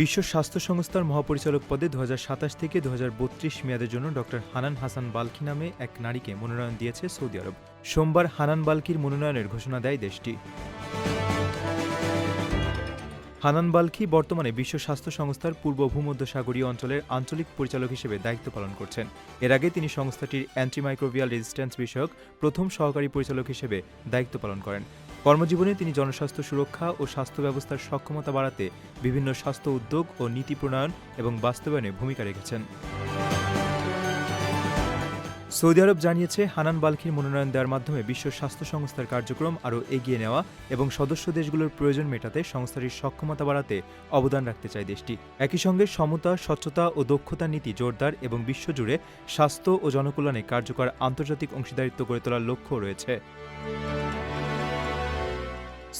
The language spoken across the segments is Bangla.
বিশ্ব স্বাস্থ্য সংস্থার মহাপরিচালক পদে 2027 থেকে 2032 মেয়াদের জন্য ডক্টর হানান হাসান বালখি নামে এক নারীকে মনোনয়ন দিয়েছে সৌদি আরব। সোমবার হানান বালখির মনোনয়নের ঘোষণা দেয় দেশটি। হানান বালখি বর্তমানে বিশ্ব স্বাস্থ্য সংস্থার পূর্ব ভূমধ্যসাগরীয় অঞ্চলের আঞ্চলিক পরিচালক হিসেবে দায়িত্ব পালন করছেন। এর আগে তিনি সংস্থাটির অ্যান্টিমাইক্রোবিয়াল রেজিস্ট্যান্স বিষয়ক প্রথম সহকারী পরিচালক হিসেবে দায়িত্ব পালন করেন। কর্মজীবনে তিনি জনস্বাস্থ্য সুরক্ষা ও স্বাস্থ্য ব্যবস্থার সক্ষমতা বাড়াতে বিভিন্ন স্বাস্থ্য উদ্যোগ ও নীতি প্রণয়ন এবং বাস্তবায়নে ভূমিকা রেখেছেন। সৌদি আরব জানিয়েছে, হানান বালখির মনোনয়ন দেওয়ার মাধ্যমে বিশ্ব স্বাস্থ্য সংস্থার কার্যক্রম আরও এগিয়ে নেওয়া এবং সদস্য দেশগুলোর প্রয়োজন মেটাতে সংস্থাটির সক্ষমতা বাড়াতে অবদান রাখতে চায় দেশটি। একই সঙ্গে সমতা, স্বচ্ছতা ও দক্ষতার নীতি জোরদার এবং বিশ্বজুড়ে স্বাস্থ্য ও জনকল্যাণে কার্যকর আন্তর্জাতিক অংশীদারিত্ব গড়ে তোলার লক্ষ্য রয়েছে।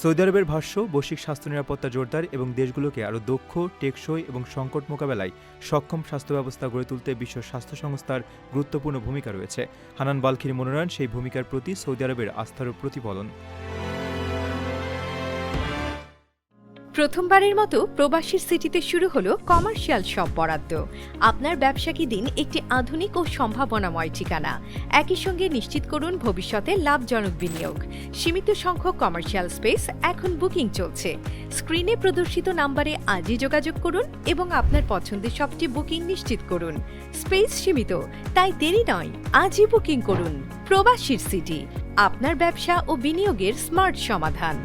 সৌদি আরবের ভাষ্য, বৈশ্বিক স্বাস্থ্য নিরাপত্তা জোরদার এবং দেশগুলোকে আরও দক্ষ, টেকসই এবং সংকট মোকাবেলায় সক্ষম স্বাস্থ্য ব্যবস্থা গড়ে তুলতে বিশ্ব স্বাস্থ্য সংস্থার গুরুত্বপূর্ণ ভূমিকা রয়েছে। হানান বালখির মনোনয়ন সেই ভূমিকার প্রতি সৌদি আরবের আস্থার প্রতিফলন। প্রথমবারের মতো প্রবাসীর সিটিতে শুরু হলো কমার্শিয়াল শপ বরাদ্দ। আপনার ব্যবসা কি দিন একটি আধুনিক ও সম্ভাবনাময় ঠিকানা। একই সঙ্গে নিশ্চিত করুন ভবিষ্যতে লাভজনক বিনিয়োগ। সীমিত সংখ্যক কমার্শিয়াল স্পেস এখন বুকিং চলছে। স্ক্রিনে প্রদর্শিত নাম্বারে আজই যোগাযোগ করুন এবং আপনার পছন্দের শপটি বুকিং নিশ্চিত করুন। স্পেস সীমিত, তাই দেরি নয়, আজই বুকিং করুন। প্রবাসীর সিটি, আপনার ব্যবসা ও বিনিয়োগের স্মার্ট সমাধান।